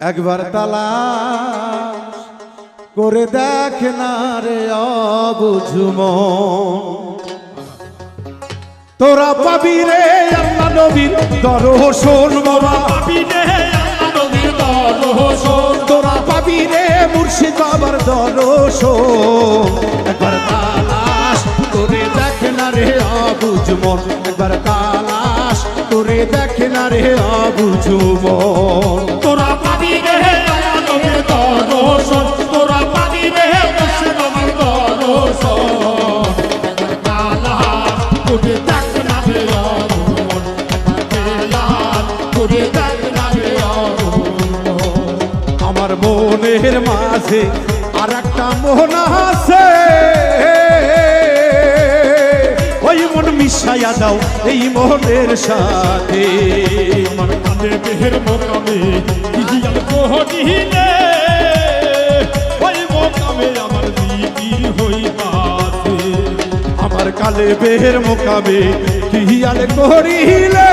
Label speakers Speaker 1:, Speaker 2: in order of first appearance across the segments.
Speaker 1: একবার তালাশ করে দেখ না রে অবুঝ মন, তোরা পাবি রে আল্লাহ নবীর দর্শন বাবা,
Speaker 2: পাবি রে আল্লাহ নবীর দর্শন,
Speaker 1: তোরা পাবি রে মুর্শিদ বাবার দর্শন। একবার তালাশ করে দেখ না রে অবুঝ মন, একবার তালাশ করে দেখ না রে অবুঝ মন।
Speaker 2: তোরা পাবি রে আল্লাহ নবীর দর্শন, তোরা পাবি রে মুর্শিদ বাবার দর্শন। তালাশ করে দেখ না রে অবুঝ মন, তালাশ করে দেখ না রে অবুঝ মন।
Speaker 1: আমার মনের মাঝে আর একটা মন আছে, ওই মন মিশাইয়া দাও এই মনের সাথে।
Speaker 2: আমার কাঁধে দেহের মোকামে হিজিয়াল কোহনিলে, ওই মোকামে আমার জিকির হইতাছে।
Speaker 1: আমার কালে বের মোকাবে কিয়াল করিলে,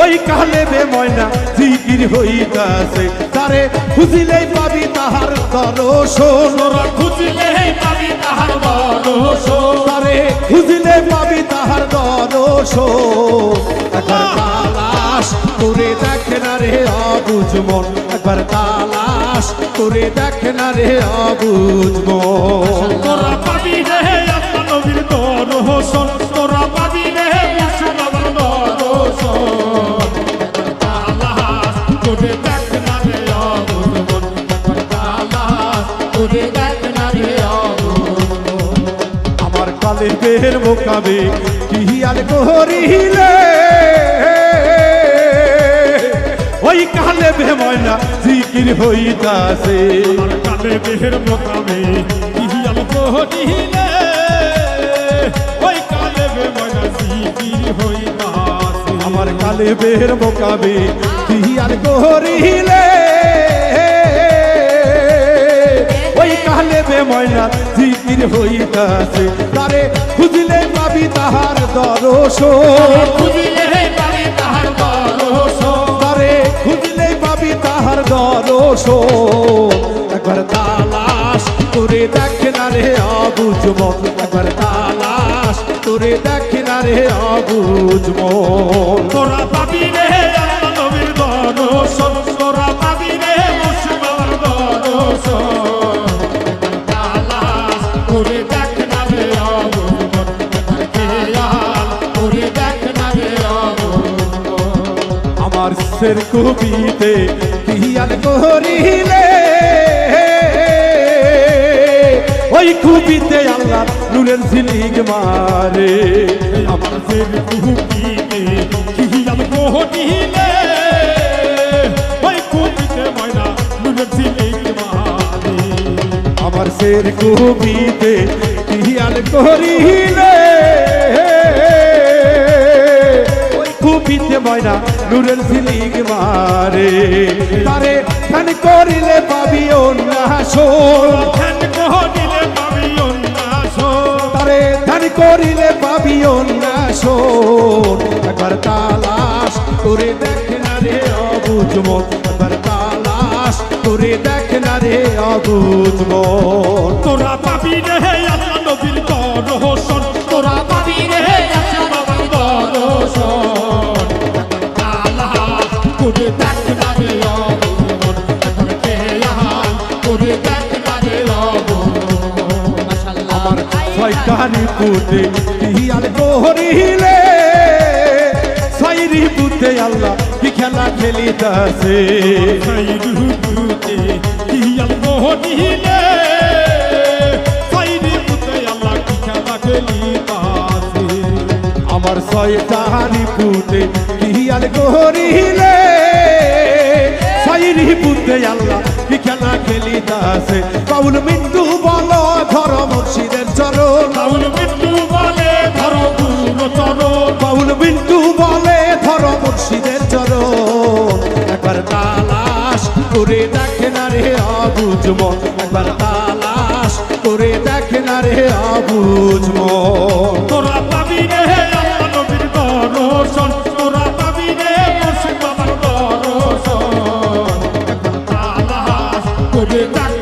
Speaker 1: ওই কালে বে ময়না জিকির হইতাছে। তারে খুঁজিলেই পাবি তাহার দর্শন,
Speaker 2: তোরা খুঁজলে পাবি তাহার দর্শন,
Speaker 1: তারে খুঁজিলে পাবি তাহার দর্শন। একবার তালাশ করে দেখ না রে অবুঝ মন, একবার তালাশ করে দেখ না রে অবুঝ মন।
Speaker 2: তোরা পাবি রে আল্লাহ নবীর দর্শন, তোরা পাবি রে মুর্শিদ বাবার দর্শন। তালাশ করে দেখ না রে অবুঝ মন, তালাশ করে দেখ না রে অবুঝ মন।
Speaker 1: আমার কালের বের মোকাবে কিয়াল করিলে, ওই কালে বে ময়না জিকির হইতাছে।
Speaker 2: আমার কালে দেহের মোকামে হিজিয়াল কোহনিলে, ওই কালে বে ময়না জিকির হইতাছে।
Speaker 1: আমার কালে বের মোকাবে কিয়াল করিলে, ওই কালে বে ময়না জিকির হইতাছে। তারে খুঁজলে পাবি তাহার দর্শন,
Speaker 2: খুঁজিলে পাবি তাহার দর্শন,
Speaker 1: তারে খুঁজলে পাবি তাহার দর্শন। একবার তালাশ করে দেখ না রে অবুঝ মন, একবার তালাশ করে দেখ না রে অবুঝ মন।
Speaker 2: তোরা পাবি রে আল্লাহ নবীর দর্শন, তোরা পাবি রে মুর্শিদ বাবার দর্শন। তালাশ করে দেখ না রে অবুঝ মন, খেয়াল করে দেখ না রে অবুঝ মন।
Speaker 1: আমার সের কবিতে কিয়াল করিলে, ওই কবিতে আল্লাহ নুরের ঝিলিক মারে।
Speaker 2: আমার সের কুপিতে হিজিয়াল কোহনিলে, ওই কুপিতে ময়না নুরের ঝিলিক মারে।
Speaker 1: আমার সের কবিতে কিয়াল করিলে, ওই কবিতে ময়না নুরের ঝিলিক মারে। তারে ধ্যান করিলে পাবি উন্নাসন,
Speaker 2: ধ্যান কোহনিলে পাবি উন্নাসন,
Speaker 1: তারে ধ্যান করিলে পাবি উন্নাসন। একবার তালাশ করে দেখ না রে অবুঝ মন, একবার তালাশ করে দেখ না রে অবুঝ মন।
Speaker 2: তোরা পাবি রে আল্লাহ নবীর দর্শন, তোরা পাবি রে মুর্শিদ বাবার দর্শন। তালাশ করে দেখ না রে অবুঝ মন, খেয়াল করে দেখ না রে অবুঝ মন।
Speaker 1: আমার ছয়টানি পুতে কিয়াল করিলে, ছয়রি পুতে আল্লাহ কি খেলা খেলিতাছে।
Speaker 2: সেই রূপে হিয়াল কোহনিলে, সেই রূপে আল্লাহ কি খেলা খেলিতাছে।
Speaker 1: আমার ছয়টানি পুতে কিয়াল করিলে, ছয়রি পুতে আল্লাহ কি খেলা খেলিতাছে। বাউল মিন্টু বলো ধর মুর্শিদের চরণ,
Speaker 2: বাউল মৃত্যু বলে ধরো গুরু চরণ,
Speaker 1: বাউল মিন্টু বলে ধর মুর্শিদের চরণ। একবার তালাশ করে দেখ না রে অবুঝ মন, একবার তালাশ করে দেখ না রে অবুঝ মন।
Speaker 2: তোরা পাবি রে আল্লাহ নবীর দর্শন, তোরা পাবি রে মুর্শিদ বাবার করে দেখ